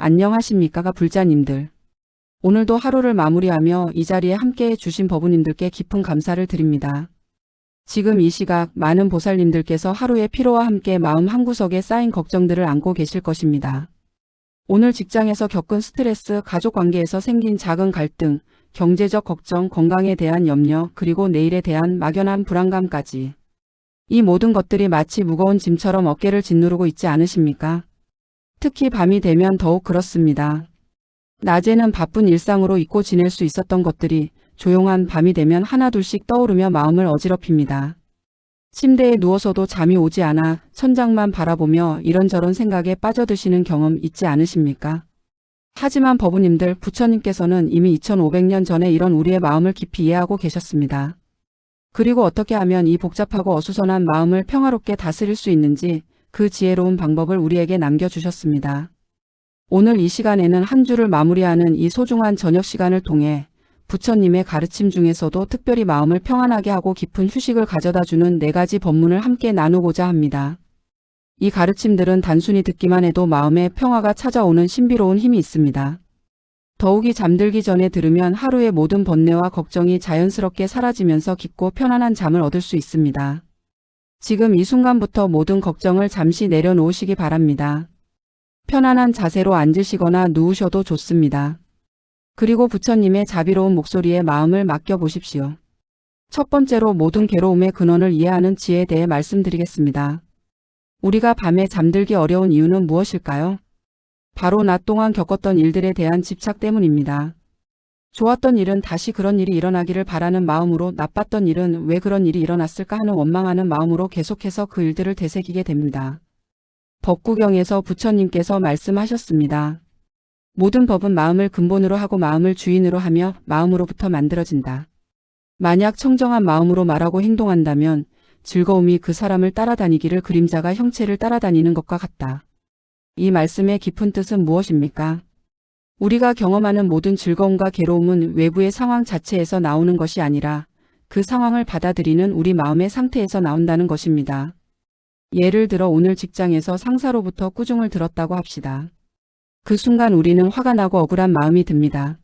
안녕하십니까 불자님들. 오늘도 하루를 마무리하며 이 자리에 함께해 주신 법우님들께 깊은 감사를 드립니다. 지금 이 시각 많은 보살님들께서 하루의 피로와 함께 마음 한구석에 쌓인 걱정들을 안고 계실 것입니다. 오늘 직장에서 겪은 스트레스, 가족관계에서 생긴 작은 갈등, 경제적 걱정, 건강에 대한 염려, 그리고 내일에 대한 막연한 불안감까지. 이 모든 것들이 마치 무거운 짐처럼 어깨를 짓누르고 있지 않으십니까? 특히 밤이 되면 더욱 그렇습니다. 낮에는 바쁜 일상으로 잊고 지낼 수 있었던 것들이 조용한 밤이 되면 하나둘씩 떠오르며 마음을 어지럽힙니다. 침대에 누워서도 잠이 오지 않아 천장만 바라보며 이런저런 생각에 빠져드시는 경험 있지 않으십니까? 하지만 법우님들, 부처님께서는 이미 2500년 전에 이런 우리의 마음을 깊이 이해하고 계셨습니다. 그리고 어떻게 하면 이 복잡하고 어수선한 마음을 평화롭게 다스릴 수 있는지 그 지혜로운 방법을 우리에게 남겨주셨습니다. 오늘 이 시간에는 한 주를 마무리하는 이 소중한 저녁 시간을 통해 부처님의 가르침 중에서도 특별히 마음을 평안하게 하고 깊은 휴식을 가져다주는 4가지 법문을 함께 나누고자 합니다. 이 가르침들은 단순히 듣기만 해도 마음에 평화가 찾아오는 신비로운 힘이 있습니다. 더욱이 잠들기 전에 들으면 하루의 모든 번뇌와 걱정이 자연스럽게 사라지면서 깊고 편안한 잠을 얻을 수 있습니다. 지금 이 순간부터 모든 걱정을 잠시 내려놓으시기 바랍니다. 편안한 자세로 앉으시거나 누우셔도 좋습니다. 그리고 부처님의 자비로운 목소리에 마음을 맡겨보십시오. 첫 번째로 모든 괴로움의 근원을 이해하는 지혜에 대해 말씀드리겠습니다. 우리가 밤에 잠들기 어려운 이유는 무엇일까요? 바로 낮 동안 겪었던 일들에 대한 집착 때문입니다. 좋았던 일은 다시 그런 일이 일어나기를 바라는 마음으로, 나빴던 일은 왜 그런 일이 일어났을까 하는 원망하는 마음으로 계속해서 그 일들을 되새기게 됩니다. 법구경에서 부처님께서 말씀하셨습니다. 모든 법은 마음을 근본으로 하고 마음을 주인으로 하며 마음으로부터 만들어진다. 만약 청정한 마음으로 말하고 행동한다면 즐거움이 그 사람을 따라다니기를 그림자가 형체를 따라다니는 것과 같다. 이 말씀의 깊은 뜻은 무엇입니까? 우리가 경험하는 모든 즐거움과 괴로움은 외부의 상황 자체에서 나오는 것이 아니라 그 상황을 받아들이는 우리 마음의 상태에서 나온다는 것입니다. 예를 들어 오늘 직장에서 상사로부터 꾸중을 들었다고 합시다. 그 순간 우리는 화가 나고 억울한 마음이 듭니다.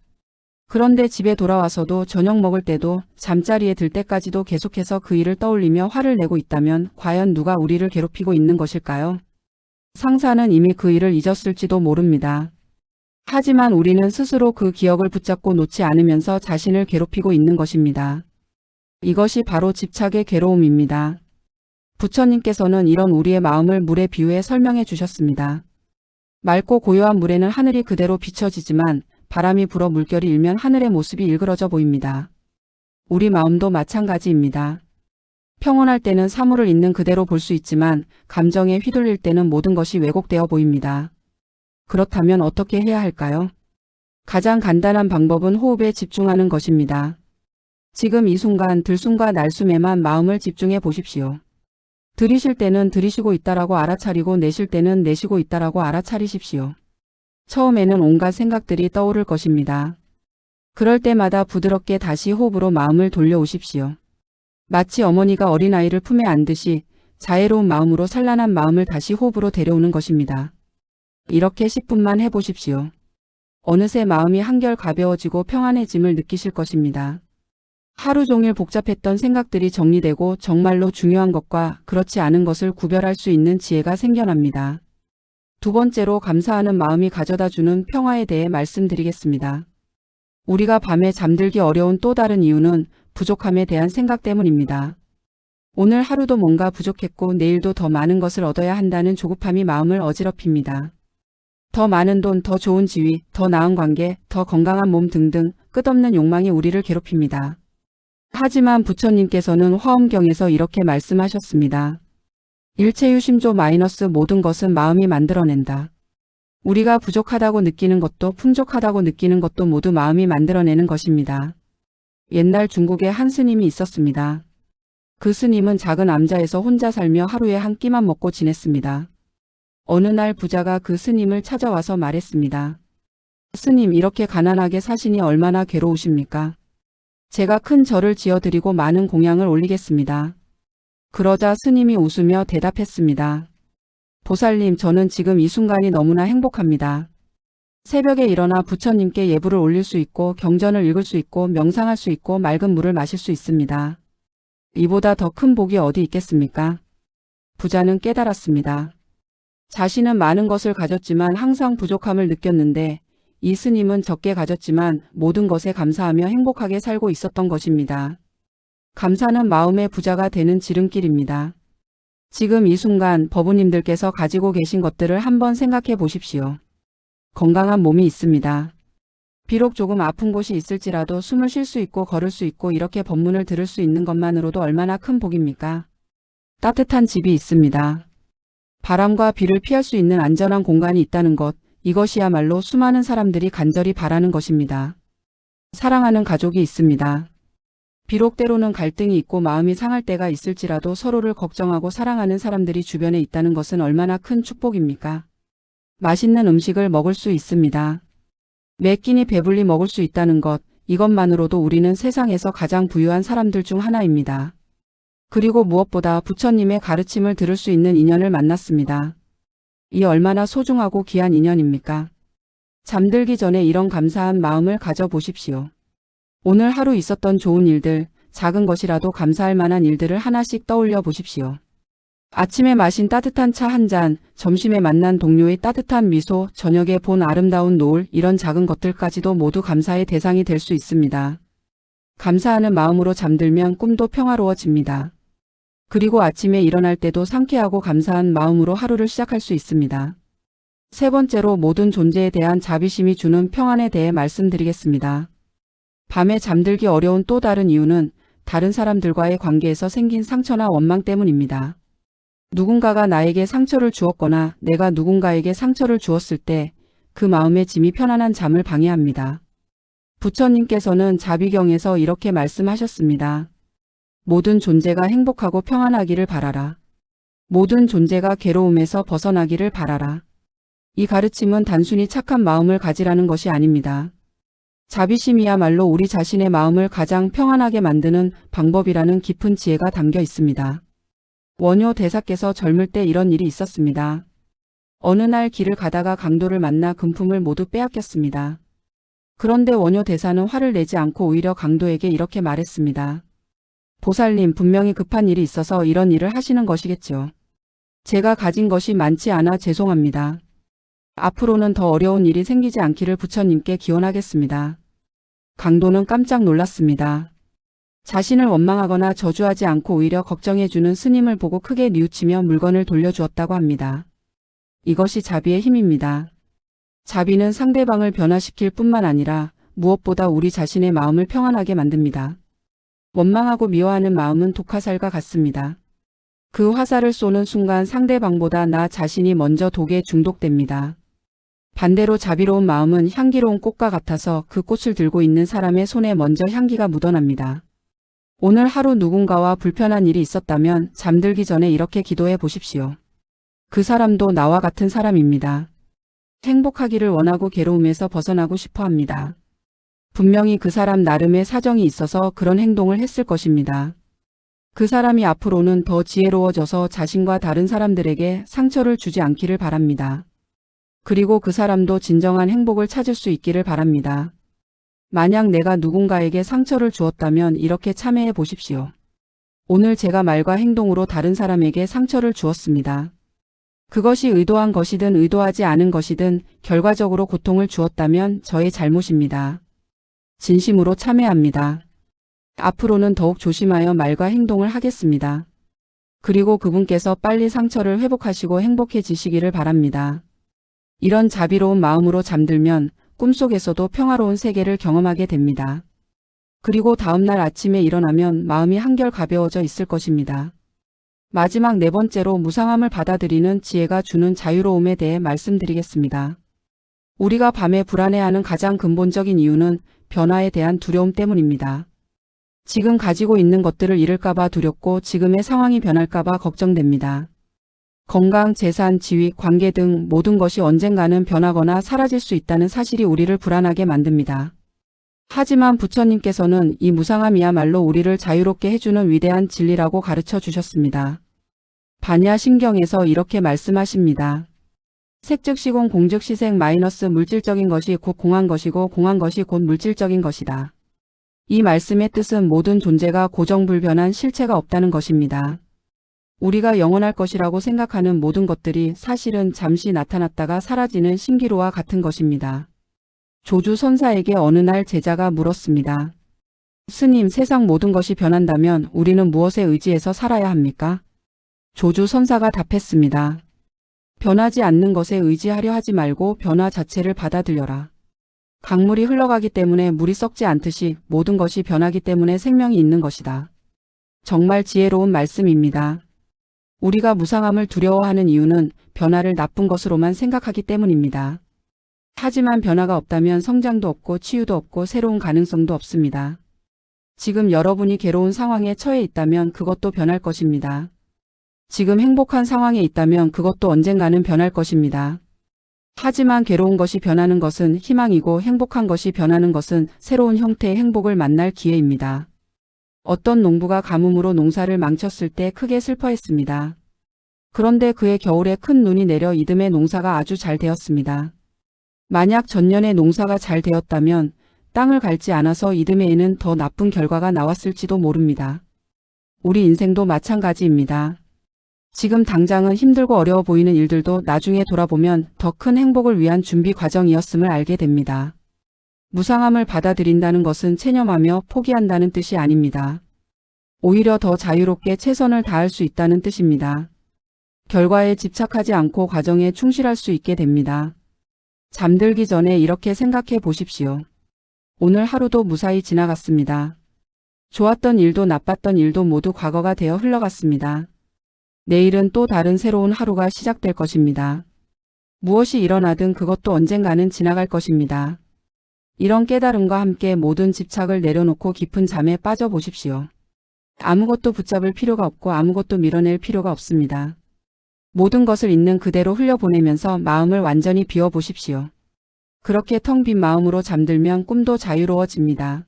그런데 집에 돌아와서도 저녁 먹을 때도 잠자리에 들 때까지도 계속해서 그 일을 떠올리며 화를 내고 있다면 과연 누가 우리를 괴롭히고 있는 것일까요? 상사는 이미 그 일을 잊었을지도 모릅니다. 하지만 우리는 스스로 그 기억을 붙잡고 놓지 않으면서 자신을 괴롭히고 있는 것입니다. 이것이 바로 집착의 괴로움입니다. 부처님께서는 이런 우리의 마음을 물에 비유해 설명해 주셨습니다. 맑고 고요한 물에는 하늘이 그대로 비춰지지만 바람이 불어 물결이 일면 하늘의 모습이 일그러져 보입니다. 우리 마음도 마찬가지입니다. 평온할 때는 사물을 있는 그대로 볼 수 있지만 감정에 휘둘릴 때는 모든 것이 왜곡되어 보입니다. 그렇다면 어떻게 해야 할까요? 가장 간단한 방법은 호흡에 집중하는 것입니다. 지금 이 순간 들숨과 날숨에만 마음을 집중해 보십시오. 들이쉴 때는 들이쉬고 있다라고 알아차리고 내쉴 때는 내쉬고 있다라고 알아차리십시오. 처음에는 온갖 생각들이 떠오를 것입니다. 그럴 때마다 부드럽게 다시 호흡으로 마음을 돌려오십시오. 마치 어머니가 어린아이를 품에 안듯이 자애로운 마음으로 산란한 마음을 다시 호흡으로 데려오는 것입니다. 이렇게 10분만 해보십시오. 어느새 마음이 한결 가벼워지고 평안해짐을 느끼실 것입니다. 하루 종일 복잡했던 생각들이 정리되고 정말로 중요한 것과 그렇지 않은 것을 구별할 수 있는 지혜가 생겨납니다. 두 번째로 감사하는 마음이 가져다주는 평화에 대해 말씀드리겠습니다. 우리가 밤에 잠들기 어려운 또 다른 이유는 부족함에 대한 생각 때문입니다. 오늘 하루도 뭔가 부족했고 내일도 더 많은 것을 얻어야 한다는 조급함이 마음을 어지럽힙니다. 더 많은 돈, 더 좋은 지위, 더 나은 관계, 더 건강한 몸 등등 끝없는 욕망이 우리를 괴롭힙니다. 하지만 부처님께서는 화엄경에서 이렇게 말씀하셨습니다. 일체유심조 마이너스 모든 것은 마음이 만들어낸다. 우리가 부족하다고 느끼는 것도 풍족하다고 느끼는 것도 모두 마음이 만들어내는 것입니다. 옛날 중국에 한 스님이 있었습니다. 그 스님은 작은 암자에서 혼자 살며 하루에 한 끼만 먹고 지냈습니다. 어느 날 부자가 그 스님을 찾아와서 말했습니다. 스님, 이렇게 가난하게 사시니 얼마나 괴로우십니까? 제가 큰 절을 지어드리고 많은 공양을 올리겠습니다. 그러자 스님이 웃으며 대답했습니다. 보살님, 저는 지금 이 순간이 너무나 행복합니다. 새벽에 일어나 부처님께 예불을 올릴 수 있고 경전을 읽을 수 있고 명상할 수 있고 맑은 물을 마실 수 있습니다. 이보다 더 큰 복이 어디 있겠습니까? 부자는 깨달았습니다. 자신은 많은 것을 가졌지만 항상 부족함을 느꼈는데 이 스님은 적게 가졌지만 모든 것에 감사하며 행복하게 살고 있었던 것입니다. 감사는 마음의 부자가 되는 지름길입니다. 지금 이 순간 법우님들께서 가지고 계신 것들을 한번 생각해 보십시오. 건강한 몸이 있습니다. 비록 조금 아픈 곳이 있을지라도 숨을 쉴 수 있고 걸을 수 있고 이렇게 법문을 들을 수 있는 것만으로도 얼마나 큰 복입니까? 따뜻한 집이 있습니다. 바람과 비를 피할 수 있는 안전한 공간이 있다는 것, 이것이야말로 수많은 사람들이 간절히 바라는 것입니다. 사랑하는 가족이 있습니다. 비록 때로는 갈등이 있고 마음이 상할 때가 있을지라도 서로를 걱정하고 사랑하는 사람들이 주변에 있다는 것은 얼마나 큰 축복입니까? 맛있는 음식을 먹을 수 있습니다. 매 끼니 배불리 먹을 수 있다는 것, 이것만으로도 우리는 세상에서 가장 부유한 사람들 중 하나입니다. 그리고 무엇보다 부처님의 가르침을 들을 수 있는 인연을 만났습니다. 이 얼마나 소중하고 귀한 인연입니까? 잠들기 전에 이런 감사한 마음을 가져보십시오. 오늘 하루 있었던 좋은 일들, 작은 것이라도 감사할 만한 일들을 하나씩 떠올려 보십시오. 아침에 마신 따뜻한 차 한 잔, 점심에 만난 동료의 따뜻한 미소, 저녁에 본 아름다운 노을, 이런 작은 것들까지도 모두 감사의 대상이 될 수 있습니다. 감사하는 마음으로 잠들면 꿈도 평화로워집니다. 그리고 아침에 일어날 때도 상쾌하고 감사한 마음으로 하루를 시작할 수 있습니다. 세 번째로 모든 존재에 대한 자비심이 주는 평안에 대해 말씀드리겠습니다. 밤에 잠들기 어려운 또 다른 이유는 다른 사람들과의 관계에서 생긴 상처나 원망 때문입니다. 누군가가 나에게 상처를 주었거나 내가 누군가에게 상처를 주었을 때 그 마음의 짐이 편안한 잠을 방해합니다. 부처님께서는 자비경에서 이렇게 말씀하셨습니다. 모든 존재가 행복하고 평안하기를 바라라. 모든 존재가 괴로움에서 벗어나기를 바라라. 이 가르침은 단순히 착한 마음을 가지라는 것이 아닙니다. 자비심이야말로 우리 자신의 마음을 가장 평안하게 만드는 방법이라는 깊은 지혜가 담겨 있습니다. 원효 대사께서 젊을 때 이런 일이 있었습니다. 어느 날 길을 가다가 강도를 만나 금품을 모두 빼앗겼습니다. 그런데 원효 대사는 화를 내지 않고 오히려 강도에게 이렇게 말했습니다. 보살님, 분명히 급한 일이 있어서 이런 일을 하시는 것이겠죠. 제가 가진 것이 많지 않아 죄송합니다. 앞으로는 더 어려운 일이 생기지 않기를 부처님께 기원하겠습니다. 강도는 깜짝 놀랐습니다. 자신을 원망하거나 저주하지 않고 오히려 걱정해주는 스님을 보고 크게 뉘우치며 물건을 돌려주었다고 합니다. 이것이 자비의 힘입니다. 자비는 상대방을 변화시킬 뿐만 아니라 무엇보다 우리 자신의 마음을 평안하게 만듭니다. 원망하고 미워하는 마음은 독화살과 같습니다. 그 화살을 쏘는 순간 상대방보다 나 자신이 먼저 독에 중독됩니다. 반대로 자비로운 마음은 향기로운 꽃과 같아서 그 꽃을 들고 있는 사람의 손에 먼저 향기가 묻어납니다. 오늘 하루 누군가와 불편한 일이 있었다면 잠들기 전에 이렇게 기도해 보십시오. 그 사람도 나와 같은 사람입니다. 행복하기를 원하고 괴로움에서 벗어나고 싶어 합니다. 분명히 그 사람 나름의 사정이 있어서 그런 행동을 했을 것입니다. 그 사람이 앞으로는 더 지혜로워져서 자신과 다른 사람들에게 상처를 주지 않기를 바랍니다. 그리고 그 사람도 진정한 행복을 찾을 수 있기를 바랍니다. 만약 내가 누군가에게 상처를 주었다면 이렇게 참회해 보십시오. 오늘 제가 말과 행동으로 다른 사람에게 상처를 주었습니다. 그것이 의도한 것이든 의도하지 않은 것이든 결과적으로 고통을 주었다면 저의 잘못입니다. 진심으로 참회합니다. 앞으로는 더욱 조심하여 말과 행동을 하겠습니다. 그리고 그분께서 빨리 상처를 회복하시고 행복해지시기를 바랍니다. 이런 자비로운 마음으로 잠들면 꿈속에서도 평화로운 세계를 경험하게 됩니다. 그리고 다음날 아침에 일어나면 마음이 한결 가벼워져 있을 것입니다. 마지막 네 번째로 무상함을 받아들이는 지혜가 주는 자유로움에 대해 말씀드리겠습니다. 우리가 밤에 불안해하는 가장 근본적인 이유는 변화에 대한 두려움 때문입니다. 지금 가지고 있는 것들을 잃을까봐 두렵고 지금의 상황이 변할까봐 걱정됩니다. 건강, 재산, 지위, 관계 등 모든 것이 언젠가는 변하거나 사라질 수 있다는 사실이 우리를 불안하게 만듭니다. 하지만 부처님께서는 이 무상함이야말로 우리를 자유롭게 해주는 위대한 진리라고 가르쳐 주셨습니다. 반야 신경에서 이렇게 말씀하십니다. 색즉 시공 공즉 시색 마이너스 물질적인 것이 곧 공한 것이고 공한 것이 곧 물질적인 것이다. 이 말씀의 뜻은 모든 존재가 고정불변한 실체가 없다는 것입니다. 우리가 영원할 것이라고 생각하는 모든 것들이 사실은 잠시 나타났다가 사라지는 신기루와 같은 것입니다. 조주 선사에게 어느 날 제자가 물었습니다. 스님, 세상 모든 것이 변한다면 우리는 무엇에 의지해서 살아야 합니까? 조주 선사가 답했습니다. 변하지 않는 것에 의지하려 하지 말고 변화 자체를 받아들여라. 강물이 흘러가기 때문에 물이 썩지 않듯이 모든 것이 변하기 때문에 생명이 있는 것이다. 정말 지혜로운 말씀입니다. 우리가 무상함을 두려워하는 이유는 변화를 나쁜 것으로만 생각하기 때문입니다. 하지만 변화가 없다면 성장도 없고 치유도 없고 새로운 가능성도 없습니다. 지금 여러분이 괴로운 상황에 처해 있다면 그것도 변할 것입니다. 지금 행복한 상황에 있다면 그것도 언젠가는 변할 것입니다. 하지만 괴로운 것이 변하는 것은 희망이고 행복한 것이 변하는 것은 새로운 형태의 행복을 만날 기회입니다. 어떤 농부가 가뭄으로 농사를 망쳤을 때 크게 슬퍼했습니다. 그런데 그해 겨울에 큰 눈이 내려 이듬해 농사가 아주 잘 되었습니다. 만약 전년에 농사가 잘 되었다면 땅을 갈지 않아서 이듬해에는 더 나쁜 결과가 나왔을지도 모릅니다. 우리 인생도 마찬가지입니다. 지금 당장은 힘들고 어려워 보이는 일들도 나중에 돌아보면 더 큰 행복을 위한 준비 과정이었음을 알게 됩니다. 무상함을 받아들인다는 것은 체념하며 포기한다는 뜻이 아닙니다. 오히려 더 자유롭게 최선을 다할 수 있다는 뜻입니다. 결과에 집착하지 않고 과정에 충실할 수 있게 됩니다. 잠들기 전에 이렇게 생각해 보십시오. 오늘 하루도 무사히 지나갔습니다. 좋았던 일도 나빴던 일도 모두 과거가 되어 흘러갔습니다. 내일은 또 다른 새로운 하루가 시작될 것입니다. 무엇이 일어나든 그것도 언젠가는 지나갈 것입니다. 이런 깨달음과 함께 모든 집착을 내려놓고 깊은 잠에 빠져보십시오. 아무것도 붙잡을 필요가 없고 아무것도 밀어낼 필요가 없습니다. 모든 것을 있는 그대로 흘려보내면서 마음을 완전히 비워보십시오. 그렇게 텅 빈 마음으로 잠들면 꿈도 자유로워집니다.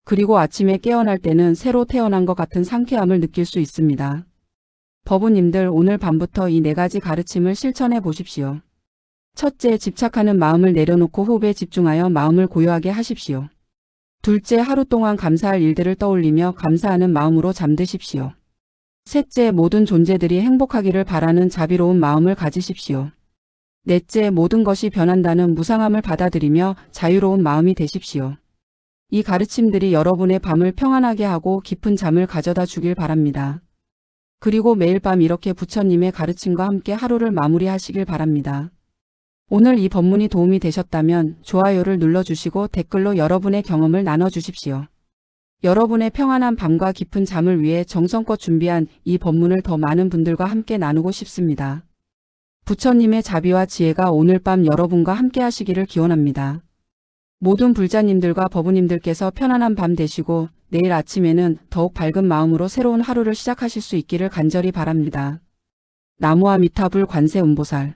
그리고 아침에 깨어날 때는 새로 태어난 것 같은 상쾌함을 느낄 수 있습니다. 법우님들, 오늘 밤부터 이 4가지 가르침을 실천해 보십시오. 첫째, 집착하는 마음을 내려놓고 호흡에 집중하여 마음을 고요하게 하십시오. 둘째, 하루 동안 감사할 일들을 떠올리며 감사하는 마음으로 잠드십시오. 셋째, 모든 존재들이 행복하기를 바라는 자비로운 마음을 가지십시오. 넷째, 모든 것이 변한다는 무상함을 받아들이며 자유로운 마음이 되십시오. 이 가르침들이 여러분의 밤을 평안하게 하고 깊은 잠을 가져다 주길 바랍니다. 그리고 매일 밤 이렇게 부처님의 가르침과 함께 하루를 마무리하시길 바랍니다. 오늘 이 법문이 도움이 되셨다면 좋아요를 눌러주시고 댓글로 여러분의 경험을 나눠주십시오. 여러분의 평안한 밤과 깊은 잠을 위해 정성껏 준비한 이 법문을 더 많은 분들과 함께 나누고 싶습니다. 부처님의 자비와 지혜가 오늘 밤 여러분과 함께 하시기를 기원합니다. 모든 불자님들과 법우님들께서 편안한 밤 되시고 내일 아침에는 더욱 밝은 마음으로 새로운 하루를 시작하실 수 있기를 간절히 바랍니다. 나무아미타불 관세음보살.